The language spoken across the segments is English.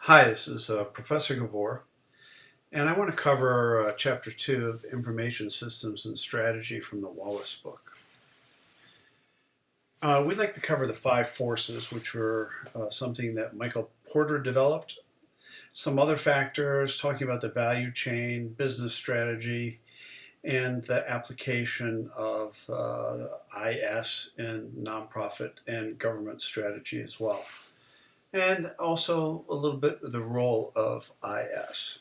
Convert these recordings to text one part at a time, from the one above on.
Hi, this is Professor Gavor, and I want to cover Chapter 2 of Information Systems and Strategy from the Wallace book. We'd like to cover the five forces, which were something that Michael Porter developed, some other factors, talking about the value chain, business strategy, and the application of IS in nonprofit and government strategy as well. And also a little bit of the role of IS.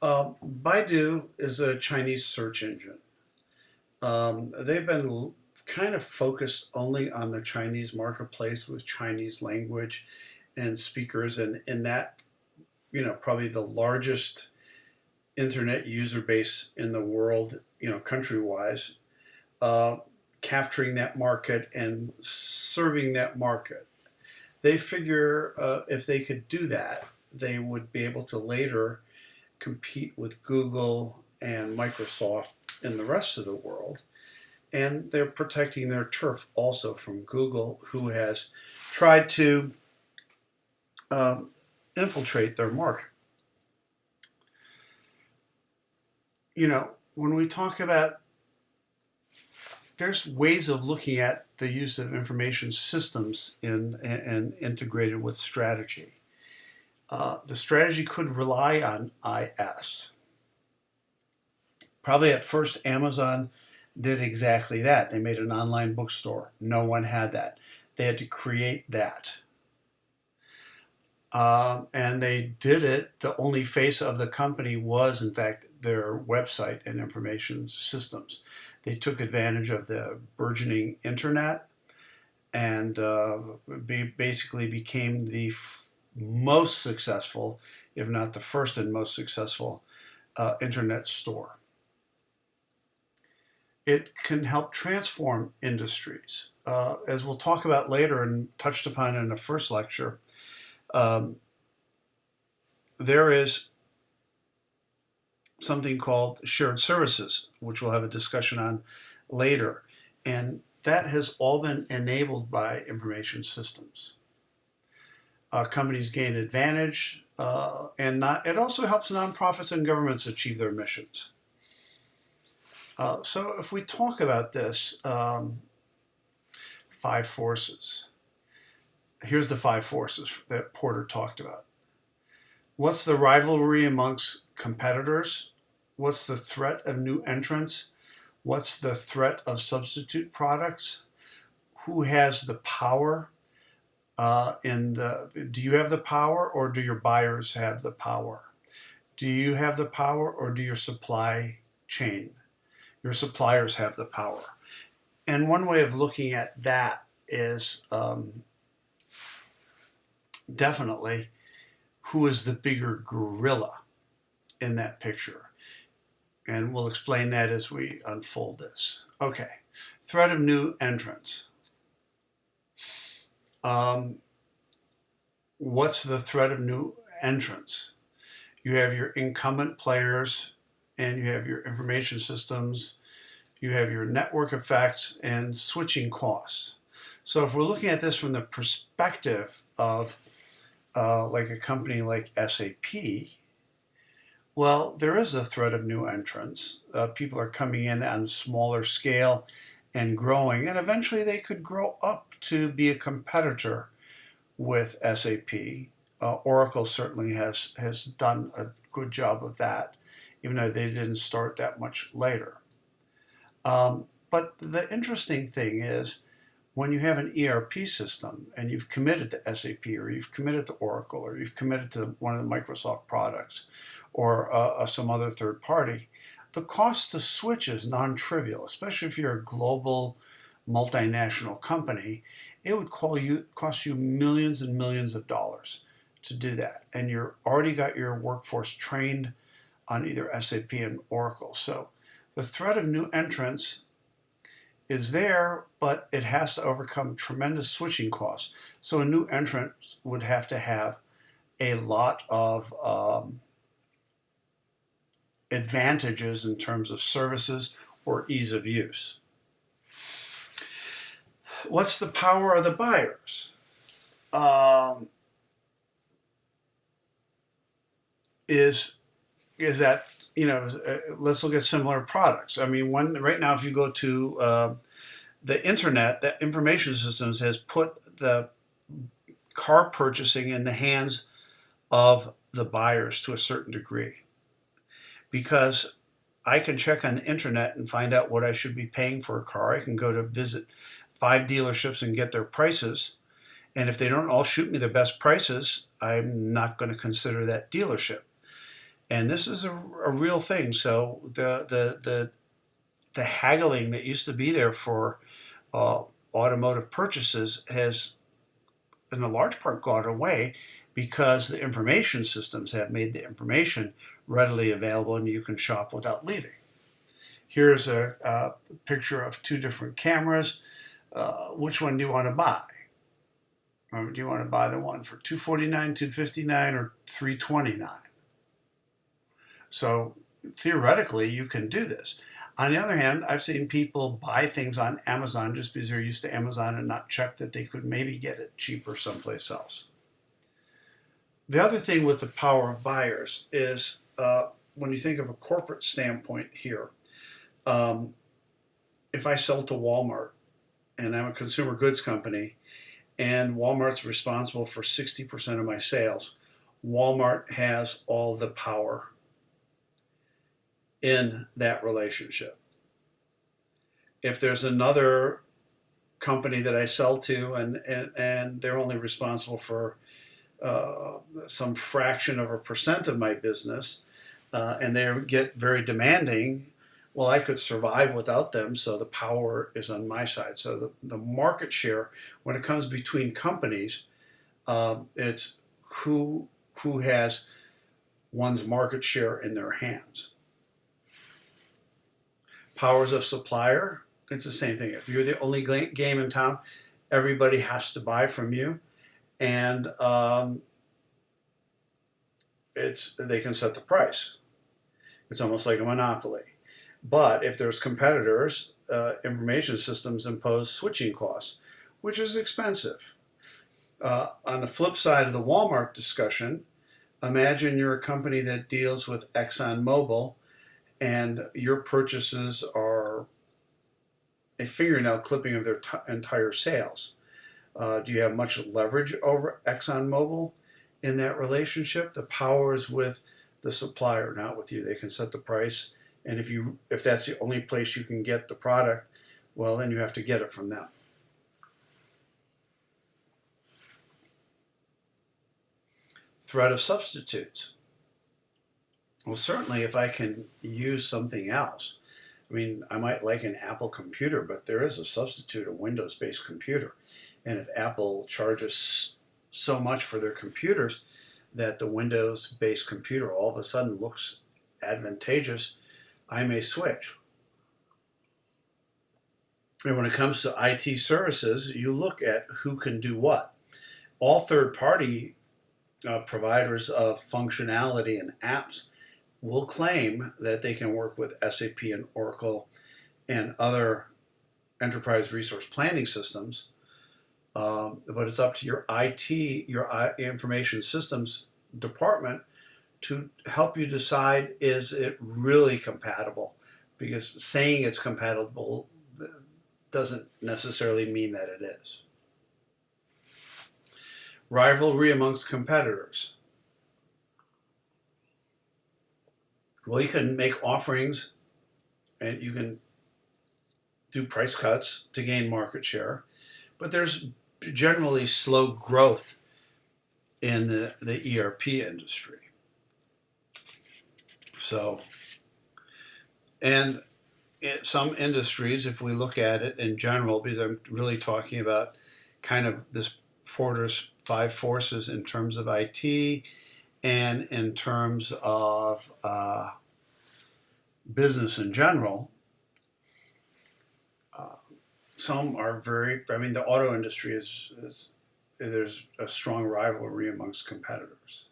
Baidu is a Chinese search engine. They've been kind of focused only on the Chinese marketplace with Chinese language and speakers, and in that, probably the largest internet user base in the world, country-wise, capturing that market and serving that market. They figure if they could do that, they would be able to later compete with Google and Microsoft in the rest of the world. And they're protecting their turf also from Google, who has tried to infiltrate their market. When we talk about, there's ways of looking at the use of information systems and integrated with strategy. The strategy could rely on IS. Probably at first Amazon did exactly that. They made an online bookstore. No one had that. They had to create that. And they did it. The only face of the company was, in fact, their website and information systems. They took advantage of the burgeoning internet and basically became the most successful, if not the first and most successful, internet store. It can help transform industries. As we'll talk about later and touched upon in the first lecture, there is something called shared services, which we'll have a discussion on later. And that has all been enabled by information systems. Companies gain advantage, and it also helps nonprofits and governments achieve their missions. So if we talk about this, five forces. Here's the five forces that Porter talked about. What's the rivalry amongst competitors? What's the threat of new entrants? What's the threat of substitute products? Who has the power? Do you have the power, or do your buyers have the power? Do you have the power, or do your supply chain, your suppliers have the power? And one way of looking at that is definitely who is the bigger gorilla in that picture. And we'll explain that as we unfold this. Okay, threat of new entrants. What's the threat of new entrants? You have your incumbent players, and you have your information systems, you have your network effects and switching costs. So if we're looking at this from the perspective of like a company like SAP, well, there is a threat of new entrants. People are coming in on smaller scale and growing, and eventually they could grow up to be a competitor with SAP. Oracle certainly has done a good job of that, even though they didn't start that much later. But the interesting thing is, when you have an ERP system and you've committed to SAP, or you've committed to Oracle, or you've committed to one of the Microsoft products, or some other third party, the cost to switch is non-trivial, especially if you're a global multinational company. It would cost you millions and millions of dollars to do that. And you've already got your workforce trained on either SAP and Oracle. So the threat of new entrants is there, but it has to overcome tremendous switching costs. So a new entrant would have to have a lot of advantages in terms of services or ease of use. What's the power of the buyers? is that, let's look at similar products. I mean, right now, if you go to the internet, the information systems has put the car purchasing in the hands of the buyers to a certain degree, because I can check on the internet and find out what I should be paying for a car. I can go to visit 5 dealerships and get their prices. And if they don't all shoot me the best prices, I'm not going to consider that dealership. And this is a real thing. So the haggling that used to be there for automotive purchases has, in a large part, gone away, because the information systems have made the information readily available and you can shop without leaving. Here's a picture of 2 different cameras. Which one do you want to buy? Or do you want to buy the one for $249, $259, or $329? So theoretically, you can do this. On the other hand, I've seen people buy things on Amazon just because they're used to Amazon and not check that they could maybe get it cheaper someplace else. The other thing with the power of buyers is when you think of a corporate standpoint here, if I sell to Walmart and I'm a consumer goods company and Walmart's responsible for 60% of my sales, Walmart has all the power in that relationship. If there's another company that I sell to and they're only responsible for some fraction of a percent of my business, and they get very demanding, well, I could survive without them, so the power is on my side. So the market share, when it comes between companies, it's who has one's market share in their hands. Powers of supplier, it's the same thing. If you're the only game in town, everybody has to buy from you, and they can set the price. It's almost like a monopoly. But if there's competitors, information systems impose switching costs, which is expensive. On the flip side of the Walmart discussion, imagine you're a company that deals with ExxonMobil and your purchases are a fingernail clipping of their entire sales. Do you have much leverage over ExxonMobil in that relationship? The power is with the supplier, not with you. They can set the price, and if that's the only place you can get the product, well, then you have to get it from them. Threat of substitutes. Well, certainly if I can use something else. I mean, I might like an Apple computer, but there is a substitute, a Windows-based computer. And if Apple charges so much for their computers that the Windows-based computer all of a sudden looks advantageous, I may switch. And when it comes to IT services, you look at who can do what. All third-party providers of functionality and apps will claim that they can work with SAP and Oracle and other enterprise resource planning systems, but it's up to your IT, your information systems department to help you decide, is it really compatible? Because saying it's compatible doesn't necessarily mean that it is. Rivalry amongst competitors. Well, you can make offerings and you can do price cuts to gain market share, but there's generally slow growth in the ERP industry. So, and in some industries, if we look at it in general, because I'm really talking about kind of this Porter's 5 forces in terms of IT and in terms of business in general, some are the auto industry there's a strong rivalry amongst competitors.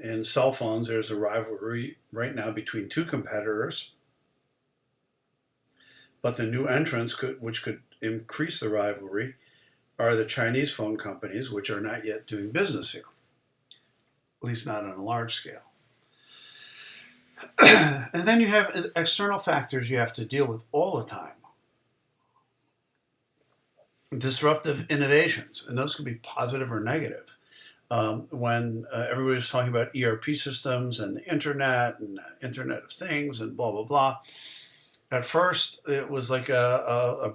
In cell phones, there's a rivalry right now between 2 competitors, but the new entrants, which could increase the rivalry, are the Chinese phone companies, which are not yet doing business here. at least not on a large scale. And then you have external factors you have to deal with all the time. Disruptive innovations, and those can be positive or negative. When everybody was talking about ERP systems and the internet and Internet of Things and blah, blah, blah, at first it was like a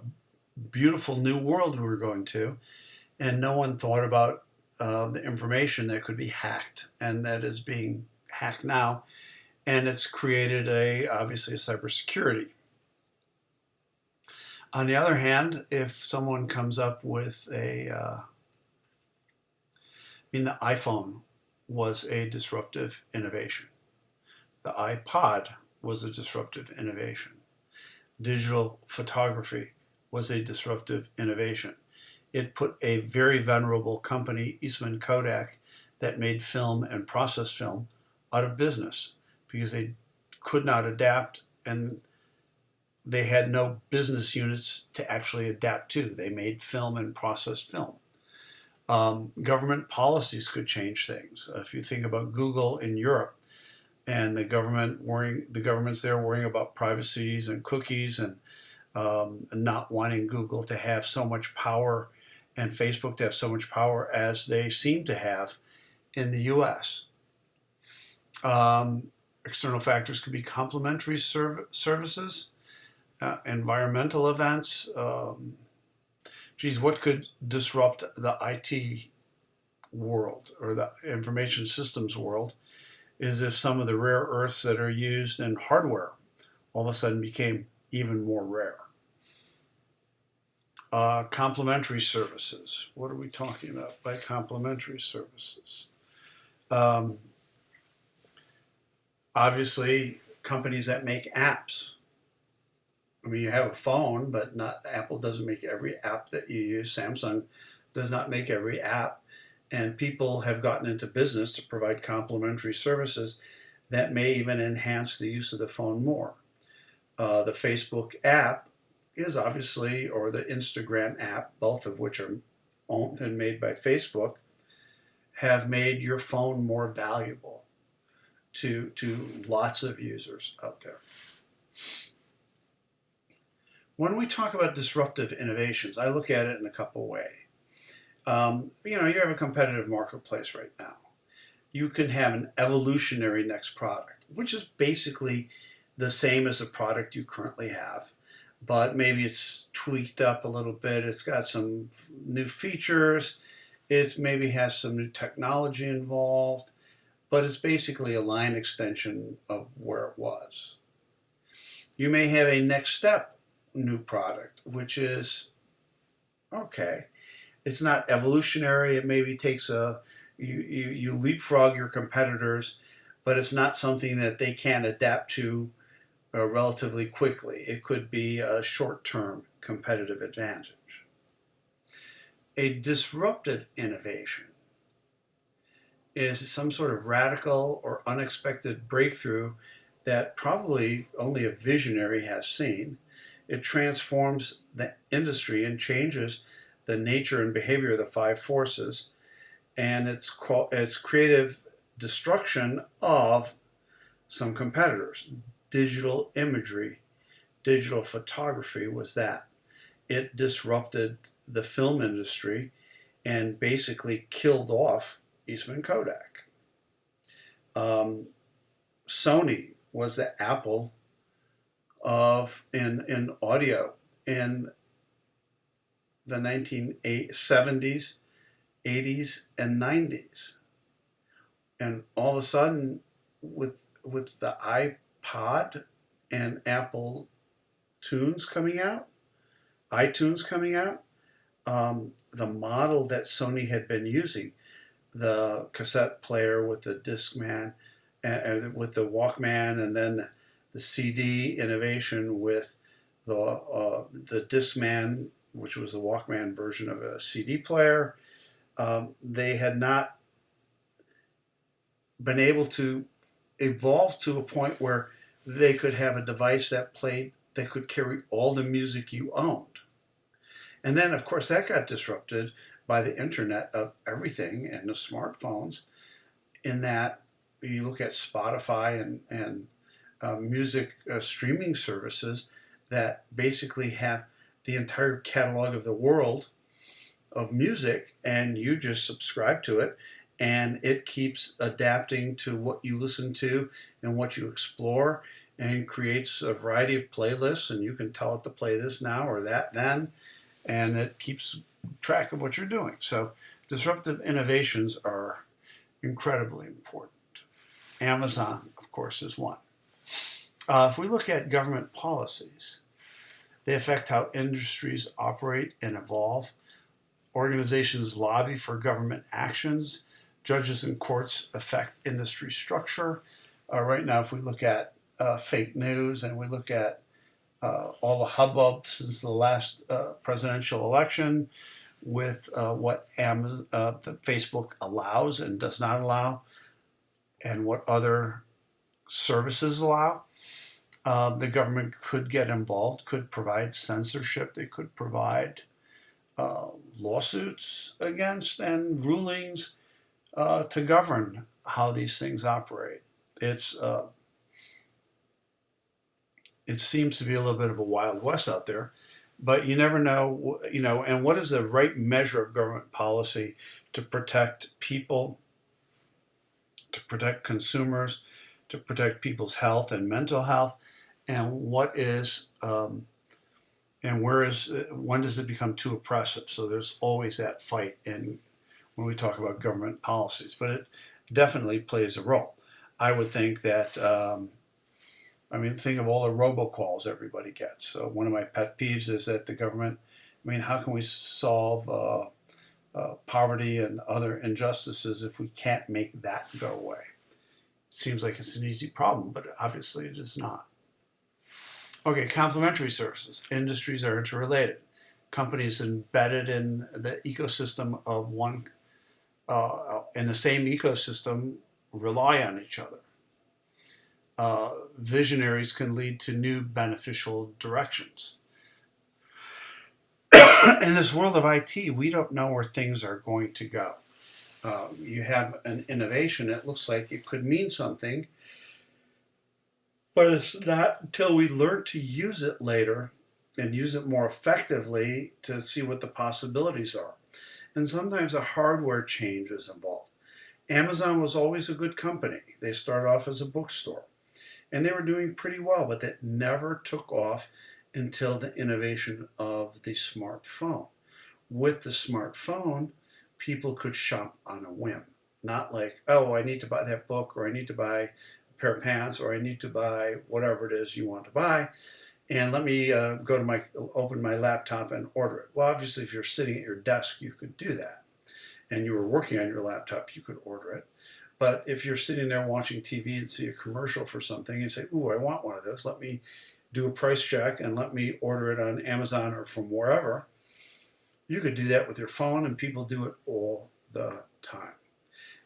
beautiful new world we were going to, and no one thought about the information that could be hacked and that is being hacked now. And it's created obviously a cybersecurity. On the other hand, if someone comes up with the iPhone was a disruptive innovation. The iPod was a disruptive innovation. Digital photography was a disruptive innovation. It put a very venerable company, Eastman Kodak, that made film and processed film out of business because they could not adapt and they had no business units to actually adapt to. They made film and processed film. Government policies could change things. If you think about Google in Europe and the governments there worrying about privacies and cookies and not wanting Google to have so much power and Facebook to have so much power as they seem to have in the US. External factors could be complementary services, environmental events. What could disrupt the IT world or the information systems world is if some of the rare earths that are used in hardware all of a sudden became even more rare. Complementary services. What are we talking about by complementary services? Obviously, companies that make apps. I mean, you have a phone, but Apple doesn't make every app that you use. Samsung does not make every app. And people have gotten into business to provide complementary services that may even enhance the use of the phone more. The Facebook app is obviously, or the Instagram app, both of which are owned and made by Facebook, have made your phone more valuable to lots of users out there. When we talk about disruptive innovations, I look at it in a couple of ways. You have a competitive marketplace right now. You can have an evolutionary next product, which is basically the same as the product you currently have, but maybe it's tweaked up a little bit. It's got some new features. It maybe has some new technology involved, but it's basically a line extension of where it was. You may have a next step new product, which is okay. It's not evolutionary. It maybe takes you leapfrog your competitors, but it's not something that they can adapt to relatively quickly. It could be a short-term competitive advantage. A disruptive innovation is some sort of radical or unexpected breakthrough that probably only a visionary has seen. It transforms the industry and changes the nature and behavior of the five forces, and it's creative destruction of some competitors. Digital imagery, digital photography was that. It disrupted the film industry and basically killed off Eastman Kodak. Sony was the Apple in audio in the 1970s, 80s, and 90s. And all of a sudden, with the iPod and Apple iTunes coming out, the model that Sony had been using, the cassette player with the Discman, with the Walkman, and then the CD innovation with the Discman, which was the Walkman version of a CD player. They had not been able to evolve to a point where they could have a device that could carry all the music you owned. And then, of course, that got disrupted by the internet of everything and the smartphones. in that you look at Spotify and music streaming services that basically have the entire catalog of the world of music, and you just subscribe to it, and it keeps adapting to what you listen to and what you explore, and creates a variety of playlists, and you can tell it to play this now or that then, and it keeps track of what you're doing. So disruptive innovations are incredibly important. Amazon, of course, is one. If we look at government policies, they affect how industries operate and evolve. Organizations lobby for government actions. Judges and courts affect industry structure. Right now, if we look at fake news and we look at all the hubbub since the last presidential election with what Facebook allows and does not allow, and what other services allow, the government could get involved, could provide censorship, they could provide lawsuits against and rulings to govern how these things operate. It seems to be a little bit of a Wild West out there, but you never know, and what is the right measure of government policy to protect people, to protect consumers, to protect people's health and mental health, and what is, and when does it become too oppressive? So there's always that fight when we talk about government policies, but it definitely plays a role. I would think that, think of all the robocalls everybody gets. So one of my pet peeves is that the government, how can we solve poverty and other injustices if we can't make that go away? It seems like it's an easy problem, but obviously it is not. Okay, complementary services. Industries are interrelated. Companies embedded in the ecosystem of one, in the same ecosystem, rely on each other. Visionaries can lead to new beneficial directions. In this world of IT, we don't know where things are going to go. You have an innovation, it looks like it could mean something, but it's not until we learn to use it later and use it more effectively to see what the possibilities are. And sometimes a hardware change is involved. Amazon was always a good company. They started off as a bookstore, and they were doing pretty well, but that never took off until the innovation of the smartphone. With the smartphone, people could shop on a whim. Not like, oh, I need to buy that book, or I need to buy a pair of pants, or I need to buy whatever it is you want to buy, and let me open my laptop and order it. Well, obviously, if you're sitting at your desk, you could do that. And you were working on your laptop, you could order it. But if you're sitting there watching TV and see a commercial for something and say, ooh, I want one of those, let me do a price check and let me order it on Amazon or from wherever, you could do that with your phone, and people do it all the time.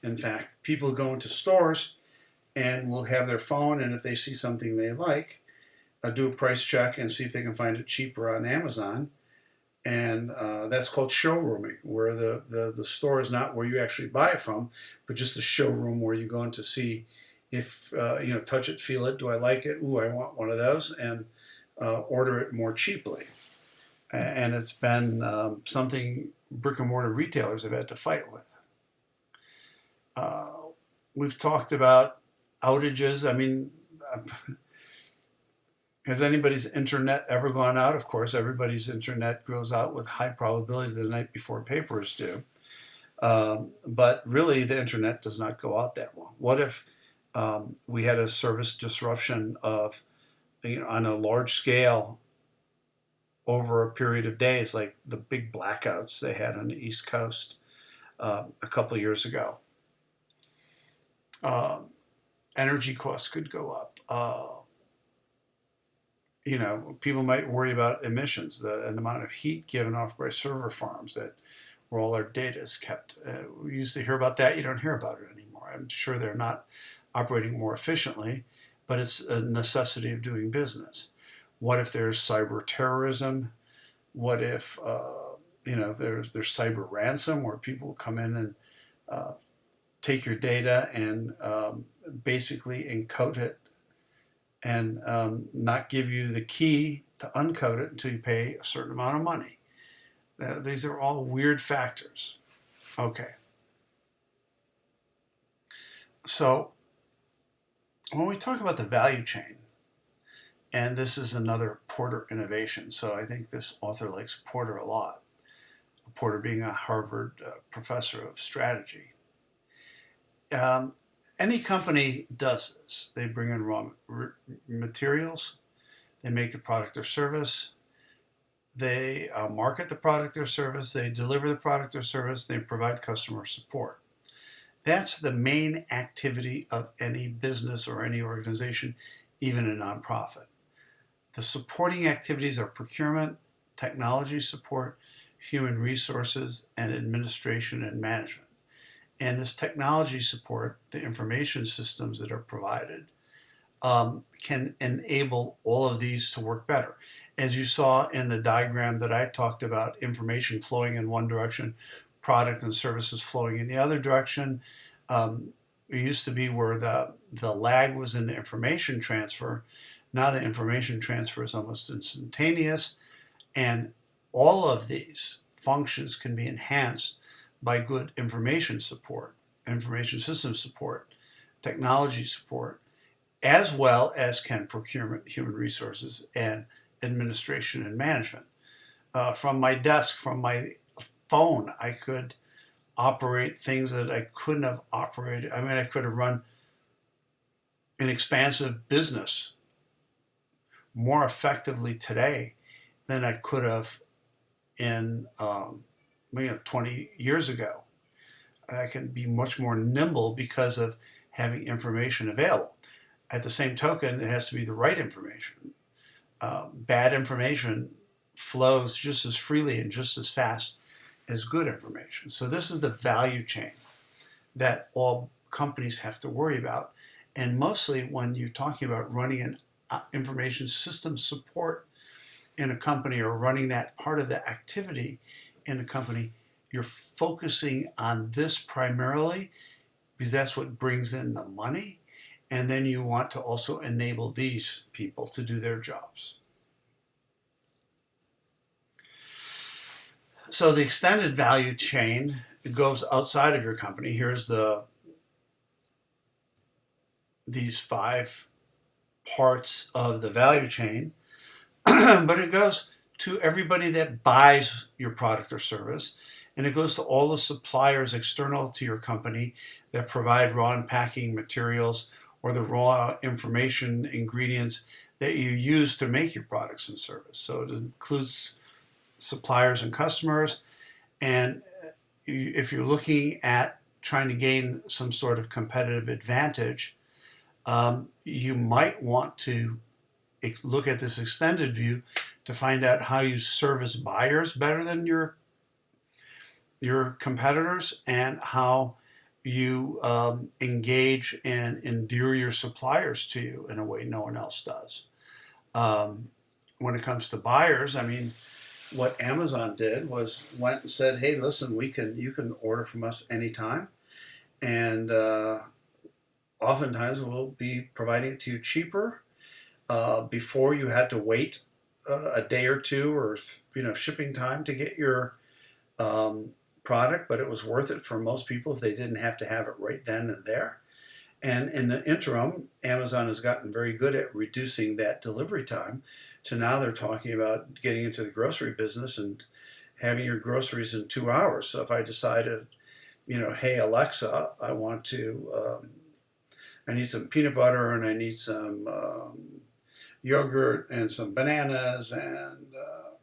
In fact, people go into stores and will have their phone, and if they see something they like, do a price check and see if they can find it cheaper on Amazon. And that's called showrooming, where the store is not where you actually buy it from, but just the showroom where you go in to see if, touch it, feel it, do I like it? Ooh, I want one of those, and order it more cheaply. And it's been something brick and mortar retailers have had to fight with. We've talked about outages. Has anybody's internet ever gone out? Of course, everybody's internet goes out with high probability the night before papers do. But really, the internet does not go out that long. What if we had a service disruption of, on a large scale over a period of days, like the big blackouts they had on the East Coast a couple of years ago? Energy costs could go up. People might worry about emissions, the amount of heat given off by server farms where all our data is kept. We used to hear about that. You don't hear about it anymore. I'm sure they're not operating more efficiently, but it's a necessity of doing business. What if there's cyber terrorism? What if there's cyber ransom, where people come in and take your data and basically encode it and not give you the key to uncode it until you pay a certain amount of money. These are all weird factors. Okay. So when we talk about the value chain, and this is another Porter innovation, so I think this author likes Porter a lot, Porter being a Harvard professor of strategy. Any company does this. They bring in raw materials, they make the product or service, they market the product or service, they deliver the product or service, they provide customer support. That's the main activity of any business or any organization, even a nonprofit. The supporting activities are procurement, technology support, human resources, and administration and management. And this technology support, the information systems that are provided, can enable all of these to work better. As you saw in the diagram that I talked about, information flowing in one direction, product and services flowing in the other direction. It used to be where the lag was in the information transfer. Now the information transfer is almost instantaneous, and all of these functions can be enhanced by good information support, information system support, technology support, as well as can procurement, human resources, and administration and management. From my desk, from my phone, I could operate things that I couldn't have operated. I mean, I could have run an expansive business more effectively today than I could have in 20 years ago. I can be much more nimble because of having information available. At the same token, it has to be the right information. Bad information flows just as freely and just as fast as good information. So this is the value chain that all companies have to worry about. And mostly when you're talking about running an information system support in a company or running that part of the activity in a company, you're focusing on this primarily because that's what brings in the money. And then you want to also enable these people to do their jobs. So the extended value chain, it goes outside of your company. Here's these 5 parts of the value chain, but it goes to everybody that buys your product or service, and it goes to all the suppliers external to your company that provide raw and packing materials or the raw information ingredients that you use to make your products and service. So it includes suppliers and customers, and if you're looking at trying to gain some sort of competitive advantage, you might want to look at this extended view to find out how you service buyers better than your competitors and how you engage and endear your suppliers to you in a way no one else does. When it comes to buyers, I mean, what Amazon did was went and said, hey, listen, you can order from us anytime, and oftentimes we'll be providing it to you cheaper. Before you had to wait a day or two or shipping time to get your product, but it was worth it for most people if they didn't have to have it right then and there. And in the interim, Amazon has gotten very good at reducing that delivery time to now they're talking about getting into the grocery business and having your groceries in 2 hours. So if I decided, hey, Alexa, I need some peanut butter and I need some yogurt and some bananas and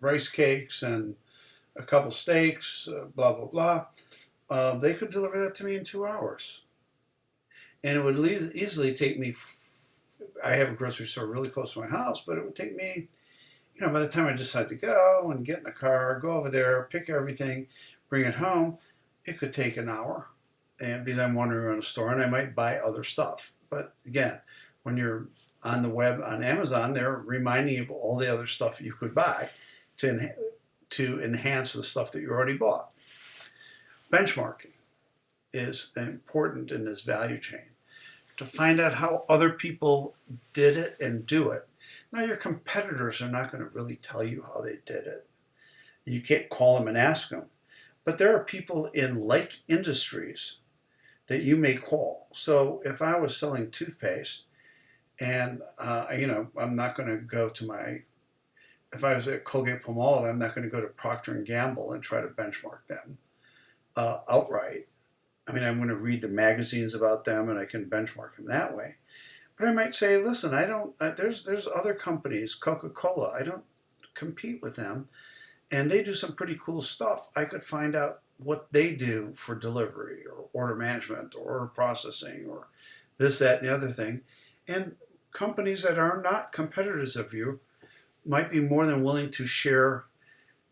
rice cakes and a couple steaks, blah, blah, blah, they could deliver that to me in 2 hours. And it would easily take me, I have a grocery store really close to my house, but it would take me, by the time I decide to go and get in a car, go over there, pick everything, bring it home, it could take an hour. And because I'm wandering around the store and I might buy other stuff. But again, when you're on the web on Amazon, they're reminding you of all the other stuff you could buy to enhance the stuff that you already bought. Benchmarking is important in this value chain, to find out how other people did it and do it. Now, your competitors are not going to really tell you how they did it. You can't call them and ask them. But there are people in like industries that you may call. So if I was selling toothpaste and, I'm not going to go to if I was at Colgate-Palmolive, I'm not going to go to Procter & Gamble and try to benchmark them outright. I mean, I'm going to read the magazines about them and I can benchmark them that way. But I might say, listen, there's other companies, Coca-Cola, I don't compete with them, and they do some pretty cool stuff. I could find out what they do for delivery or order management or order processing or this, that, and the other thing. And companies that are not competitors of you might be more than willing to share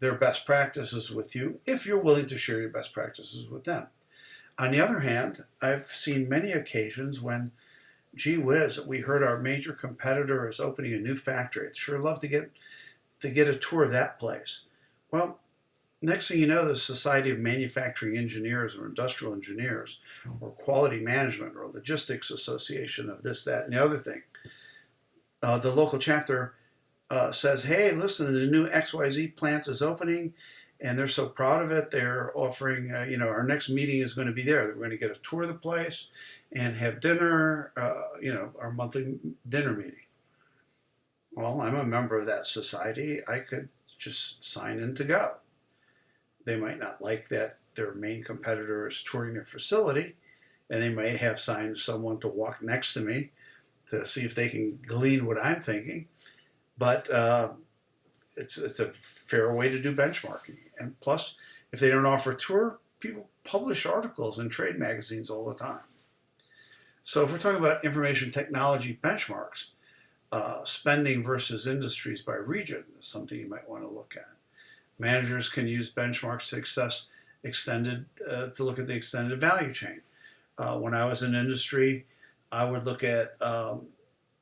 their best practices with you if you're willing to share your best practices with them. On the other hand, I've seen many occasions when, gee whiz, we heard our major competitor is opening a new factory. I'd sure love to get a tour of that place. Well, next thing you know, the Society of Manufacturing Engineers or Industrial Engineers or Quality Management or Logistics Association of this, that, and the other thing, the local chapter says, hey, listen, the new XYZ plant is opening, and they're so proud of it. They're offering, our next meeting is going to be there. We're going to get a tour of the place and have dinner, our monthly dinner meeting. Well, I'm a member of that society. I could just sign in to go. They might not like that their main competitor is touring their facility, and they may have signed someone to walk next to me to see if they can glean what I'm thinking. But it's a fair way to do benchmarking. And plus, if they don't offer a tour, people publish articles in trade magazines all the time. So if we're talking about information technology benchmarks, spending versus industries by region is something you might want to look at. Managers can use benchmarks to look at the extended value chain. When I was in industry, I would look at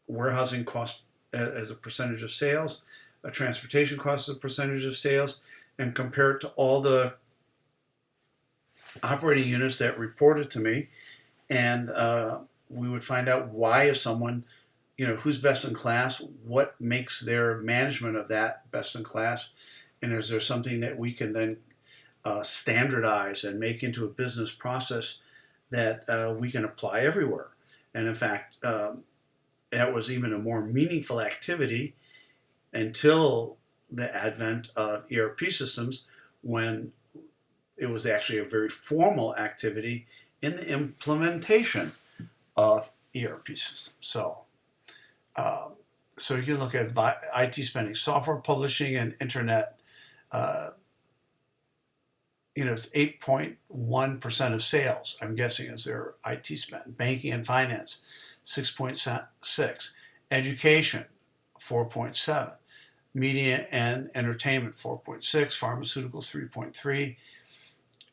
warehousing costs as a percentage of sales, transportation costs as a percentage of sales, and compare it to all the operating units that reported to me. And we would find out why is someone, who's best in class, what makes their management of that best in class, and is there something that we can then standardize and make into a business process that we can apply everywhere. And in fact, that was even a more meaningful activity until the advent of ERP systems, when it was actually a very formal activity in the implementation of ERP systems. So you can look at IT spending, software publishing, and internet. It's 8.1% of sales, I'm guessing, is their IT spend. Banking and finance, 6.6. Education, 4.7. Media and entertainment, 4.6. Pharmaceuticals, 3.3.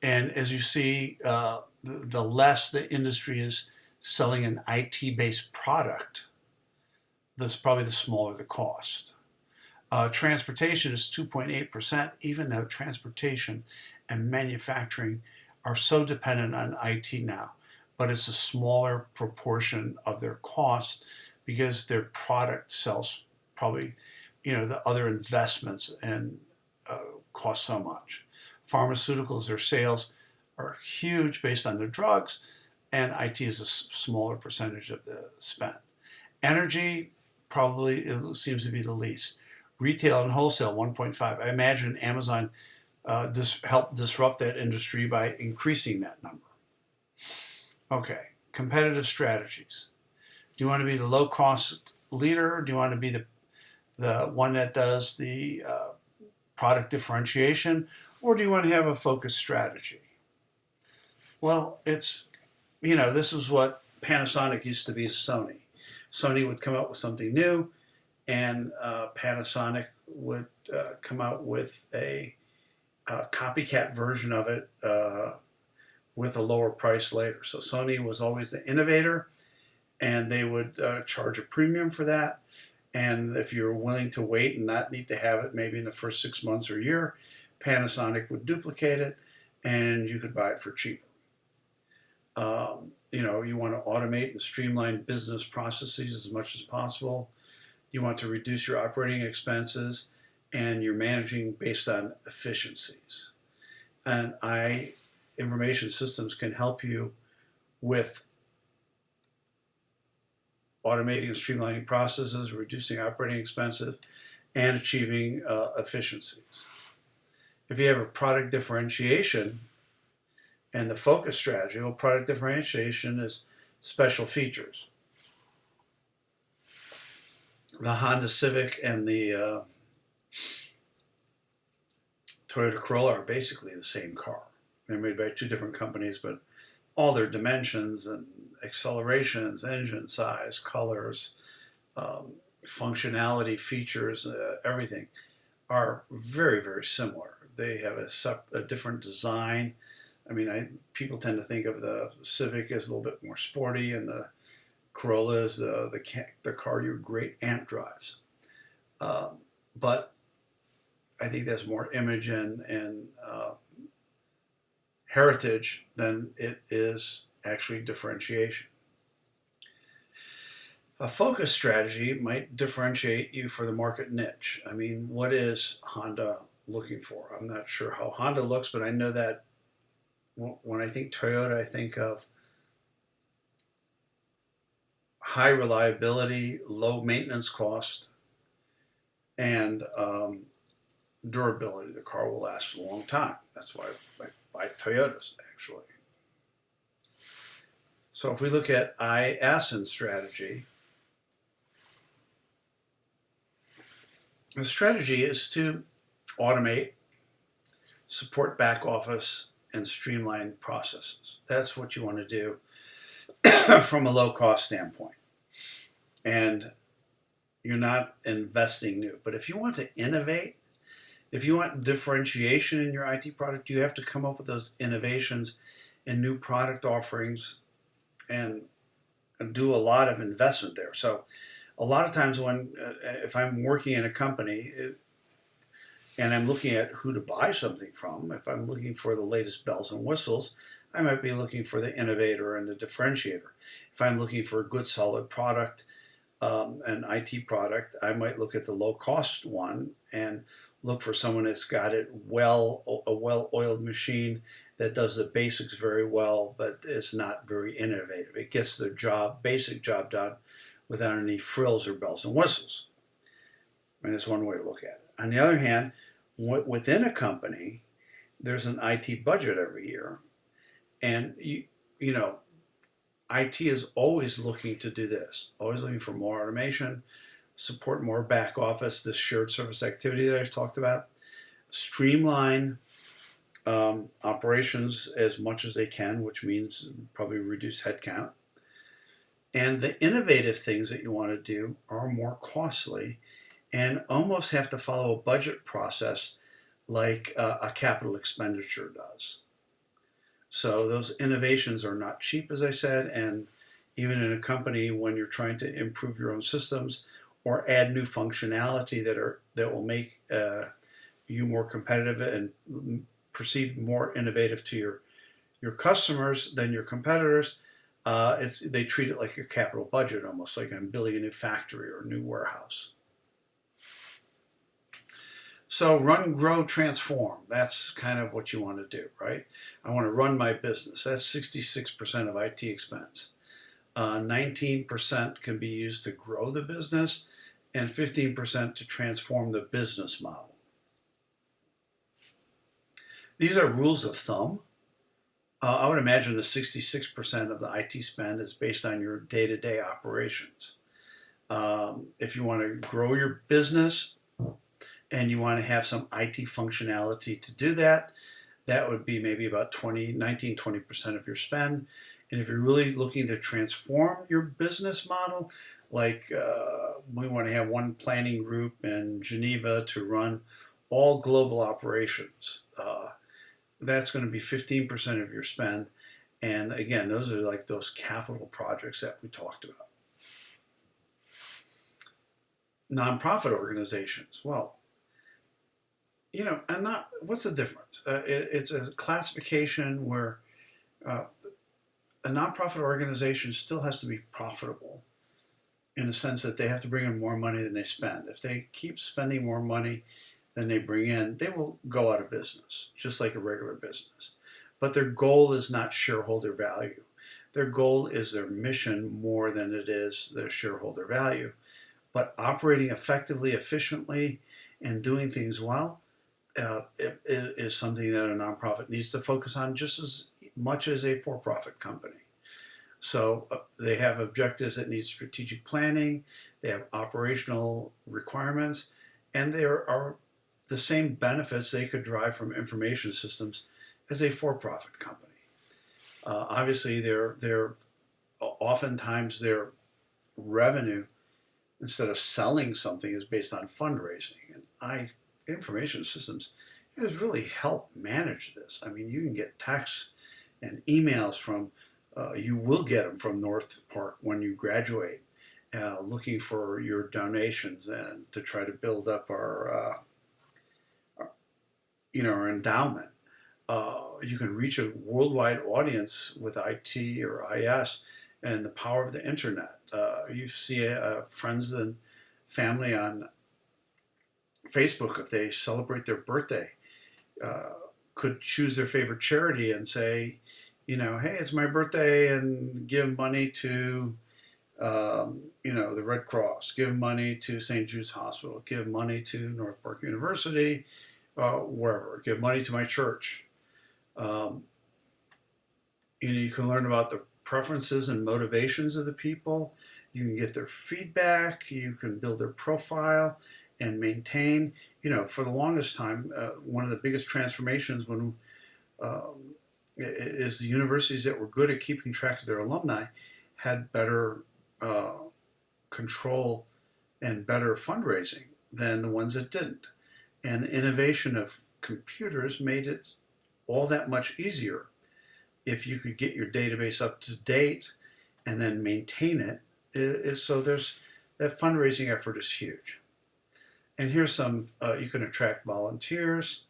And as you see, the less the industry is selling an IT-based product, that's probably the smaller the cost. Transportation is 2.8%, even though transportation and manufacturing are so dependent on IT now. But it's a smaller proportion of their cost because their product sells probably, the other investments and cost so much. Pharmaceuticals, their sales are huge based on their drugs, and IT is a smaller percentage of the spend. Energy, probably, it seems to be the least. Retail and wholesale, 1.5. I imagine Amazon helped disrupt that industry by increasing that number. Okay, competitive strategies. Do you want to be the low-cost leader? Do you want to be the one that does the product differentiation? Or do you want to have a focused strategy? Well, this is what Panasonic used to be to Sony. Sony would come out with something new, and Panasonic would come out with a copycat version of it with a lower price later. So Sony was always the innovator, and they would charge a premium for that. And if you're willing to wait and not need to have it maybe in the first 6 months or year, Panasonic would duplicate it, and you could buy it for cheaper. You want to automate and streamline business processes as much as possible. You want to reduce your operating expenses, and you're managing based on efficiencies. And information systems can help you with automating and streamlining processes, reducing operating expenses, and achieving efficiencies. If you have a product differentiation and the focus strategy, well, product differentiation is special features. The Honda Civic and the Toyota Corolla are basically the same car. They're made by two different companies, but all their dimensions and accelerations, engine size, colors, functionality, features, everything are very, very similar. They have a different design. I mean, people tend to think of the Civic as a little bit more sporty, and the Corolla is the car your great aunt drives. But I think that's more image and heritage than it is actually differentiation. A focus strategy might differentiate you for the market niche. I mean, what is Honda looking for? I'm not sure how Honda looks, but I know that when I think Toyota, I think of high reliability, low maintenance cost, and durability. The car will last a long time. That's why I buy Toyotas, actually. So if we look at IS in strategy, the strategy is to automate, support back office, and streamline processes. That's what you want to do from a low-cost standpoint. And you're not investing new. But if you want to innovate, if you want differentiation in your IT product, you have to come up with those innovations and new product offerings and do a lot of investment there. So a lot of times if I'm working in a company and I'm looking at who to buy something from, if I'm looking for the latest bells and whistles, I might be looking for the innovator and the differentiator. If I'm looking for a good solid product, an IT product, I might look at the low cost one and look for someone that's got a well-oiled machine that does the basics very well, but it's not very innovative. It gets the basic job done without any frills or bells and whistles. I mean, that's one way to look at it. On the other hand, within a company, there's an IT budget every year, and IT is always looking to do this, always looking for more automation, support more back office, this shared service activity that I've talked about, streamline operations as much as they can, which means probably reduce headcount. And the innovative things that you want to do are more costly and almost have to follow a budget process like a capital expenditure does. So those innovations are not cheap, as I said, and even in a company when you're trying to improve your own systems or add new functionality that will make you more competitive and perceived more innovative to your customers than your competitors, they treat it like a capital budget, almost like I'm building a new factory or a new warehouse. So run, grow, transform. That's kind of what you want to do, right? I want to run my business. That's 66% of IT expense. 19% can be used to grow the business and 15% to transform the business model. These are rules of thumb. I would imagine the 66% of the IT spend is based on your day-to-day operations. If you want to grow your business, and you want to have some IT functionality to do that, that would be maybe about 19-20% of your spend. And if you're really looking to transform your business model, like we want to have one planning group in Geneva to run all global operations, that's going to be 15% of your spend. And again, those are like those capital projects that we talked about. Nonprofit organizations, well, what's the difference? It's a classification where a nonprofit organization still has to be profitable in the sense that they have to bring in more money than they spend. If they keep spending more money than they bring in, they will go out of business, just like a regular business. But their goal is not shareholder value. Their goal is their mission more than it is their shareholder value. But operating effectively, efficiently, and doing things well is something that a nonprofit needs to focus on just as much as a for-profit company. So they have objectives that need strategic planning, they have operational requirements, and there are the same benefits they could derive from information systems as a for-profit company. Obviously, they're oftentimes their revenue, instead of selling something, is based on fundraising. And information systems has really helped manage this. I mean, you can get texts and emails from, you will get them from North Park when you graduate, looking for your donations and to try to build up our endowment. You can reach a worldwide audience with IT or IS and the power of the internet. You see friends and family on Facebook, if they celebrate their birthday, could choose their favorite charity and say, hey, it's my birthday, and give money to, the Red Cross, give money to St. Jude's Hospital, give money to North Park University, wherever, give money to my church. You can learn about the preferences and motivations of the people. You can get their feedback. You can build their profile and maintain. For the longest time, one of the biggest transformations is the universities that were good at keeping track of their alumni had better control and better fundraising than the ones that didn't. And the innovation of computers made it all that much easier. If you could get your database up to date and then maintain it, so there's that fundraising effort is huge. And here's some, you can attract volunteers.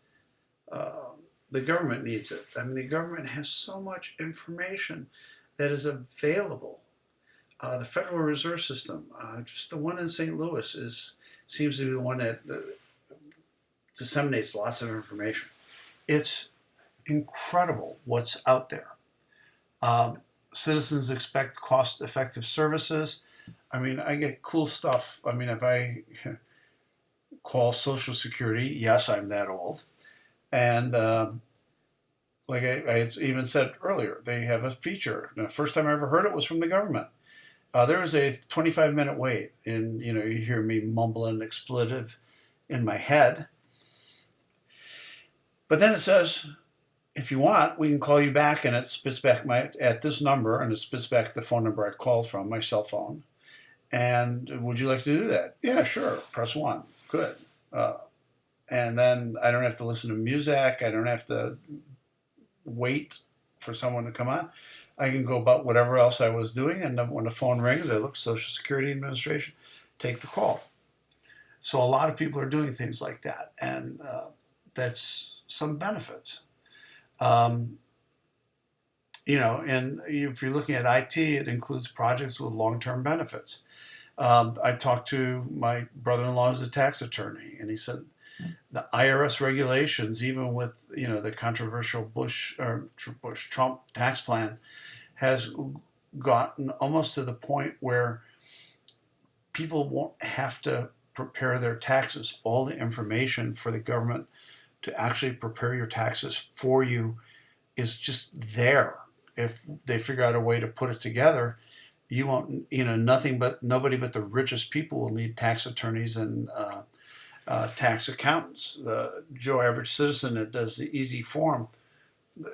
The government needs it. I mean, the government has so much information that is available. The Federal Reserve System, just the one in St. Louis, seems to be the one that disseminates lots of information. It's incredible what's out there. Citizens expect cost-effective services. I mean, I get cool stuff. I mean, if I call Social Security, yes, I'm that old. And like I even said earlier, they have a feature. The first time I ever heard it was from the government. There was a 25-minute wait, and you hear me mumbling expletive in my head. But then it says, if you want, we can call you back, and it spits back at this number, and it spits back the phone number I called from, my cell phone. And would you like to do that? Yeah, sure. Press 1. Good. And then I don't have to listen to music. I don't have to wait for someone to come on. I can go about whatever else I was doing, and when the phone rings, I look Social Security Administration, take the call. So a lot of people are doing things like that, and that's some benefits. And if you're looking at IT, it includes projects with long-term benefits. I talked to my brother-in-law who's a tax attorney, and he said the IRS regulations, even with the controversial Bush-Trump tax plan, has gotten almost to the point where people won't have to prepare their taxes. All the information for the government to actually prepare your taxes for you is just there. If they figure out a way to put it together, you won't, nobody but the richest people will need tax attorneys and tax accountants. The Joe average citizen that does the easy form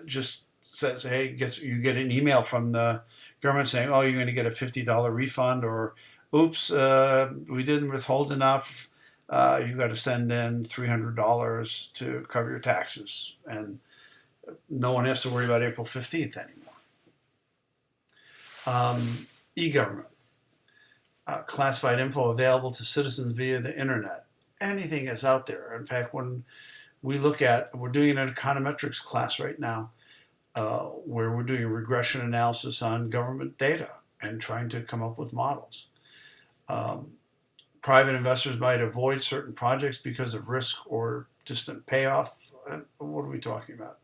just says, hey, you get an email from the government saying, oh, you're going to get a $50 refund, or oops, we didn't withhold enough. You got to send in $300 to cover your taxes. And no one has to worry about April 15th anymore. E-government. Classified info available to citizens via the internet. Anything is out there. In fact, when we're doing an econometrics class right now, where we're doing regression analysis on government data and trying to come up with models. Private investors might avoid certain projects because of risk or distant payoff. What are we talking about?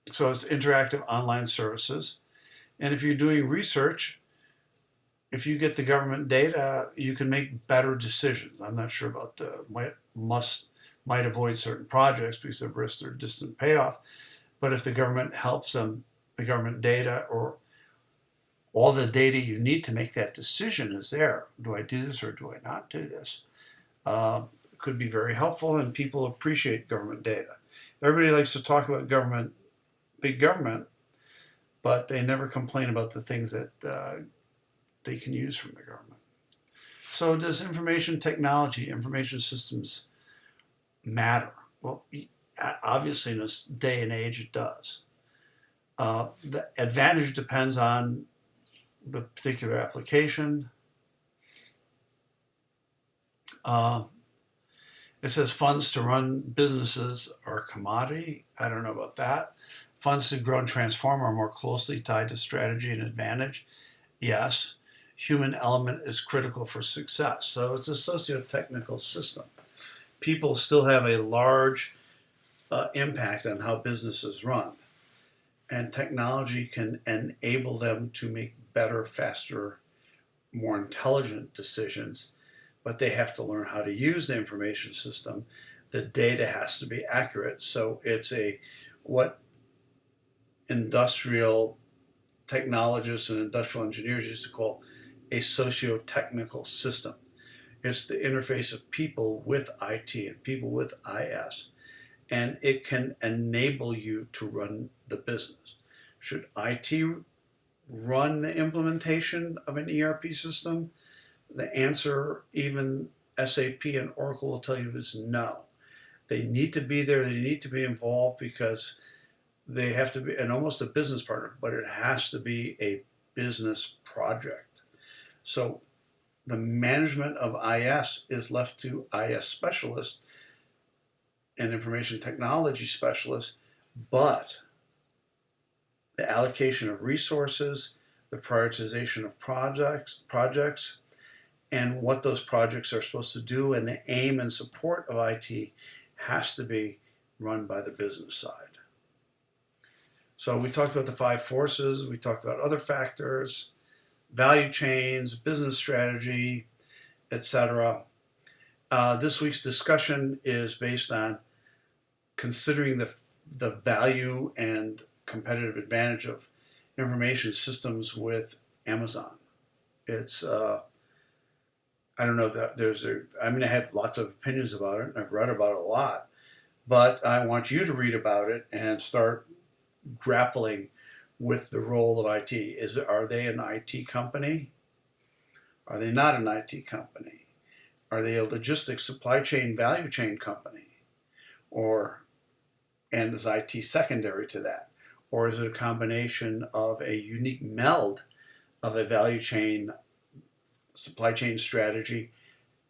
So it's interactive online services. And if you're doing research, if you get the government data, you can make better decisions. I'm not sure about the might avoid certain projects because of risk or distant payoff. But if the government helps them, the government data or all the data you need to make that decision is there. Do I do this or do I not do this? It could be very helpful, and people appreciate government data. Everybody likes to talk about government, big government, but they never complain about the things that they can use from the government. So does information technology, information systems matter? Well, obviously in this day and age it does. The advantage depends on the particular application. It says funds to run businesses are a commodity. I don't know about that. Funds to grow and transform are more closely tied to strategy and advantage. Yes. Human element is critical for success. So it's a socio-technical system. People still have a large impact on how businesses run. And technology can enable them to make better, faster, more intelligent decisions. But they have to learn how to use the information system. The data has to be accurate. So it's what industrial technologists and industrial engineers used to call a socio-technical system. It's the interface of people with IT and people with IS. And it can enable you to run the business. Should IT run the implementation of an ERP system? The answer, even SAP and Oracle will tell you, is no. They need to be there. They need to be involved because they have to be, and almost a business partner, but it has to be a business project. So the management of IS is left to IS specialists and information technology specialists, but the allocation of resources, the prioritization of projects, and what those projects are supposed to do, and the aim and support of IT has to be run by the business side. So we talked about the 5 forces, we talked about other factors, value chains, business strategy, etc. This week's discussion is based on considering the value and competitive advantage of information systems with Amazon. It's I don't know that I have lots of opinions about it, and I've read about it a lot, but I want you to read about it and start grappling with the role of IT. Are they an IT company? Are they not an IT company? Are they a logistics supply chain value chain company? And is IT secondary to that? Or is it a combination of a unique meld of a value chain, supply chain strategy,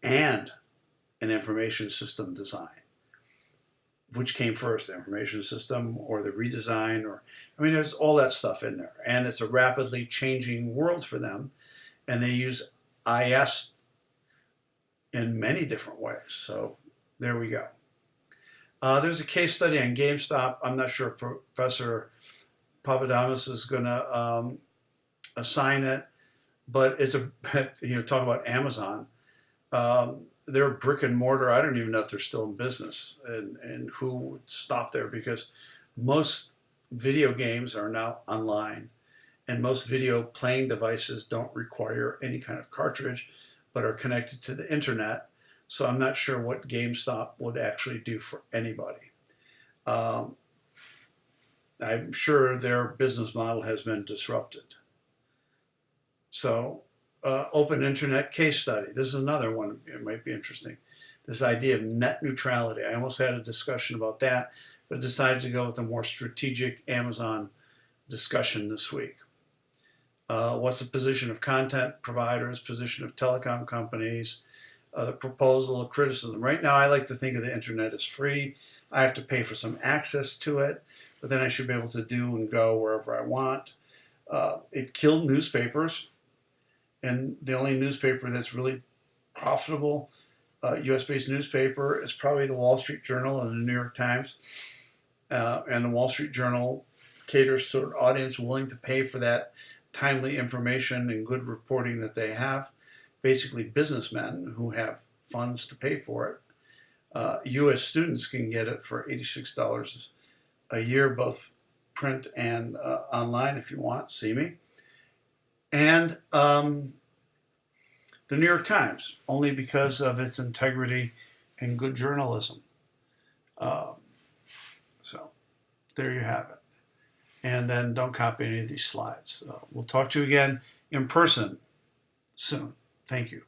and an information system design? Which came first, the information system or the redesign? There's all that stuff in there. And it's a rapidly changing world for them. And they use IS in many different ways. So there we go. There's a case study on GameStop. I'm not sure if Professor Papadamos is going to assign it, but it's talk about Amazon. They're brick and mortar. I don't even know if they're still in business and who would stop there, because most video games are now online, and most video playing devices don't require any kind of cartridge but are connected to the internet. So I'm not sure what GameStop would actually do for anybody. I'm sure their business model has been disrupted. So open internet case study. This is another one. It might be interesting. This idea of net neutrality. I almost had a discussion about that, but decided to go with a more strategic Amazon discussion this week. What's the position of content providers, position of telecom companies, the proposal of criticism. Right now, I like to think of the internet as free. I have to pay for some access to it, but then I should be able to do and go wherever I want. It killed newspapers, and the only newspaper that's really profitable, U.S.-based newspaper, is probably the Wall Street Journal and the New York Times. And the Wall Street Journal caters to an audience willing to pay for that timely information and good reporting that they have. Basically, businessmen who have funds to pay for it. U.S. students can get it for $86 a year, both print and online if you want. See me. And the New York Times, only because of its integrity and good journalism. So there you have it. And then don't copy any of these slides. We'll talk to you again in person soon. Thank you.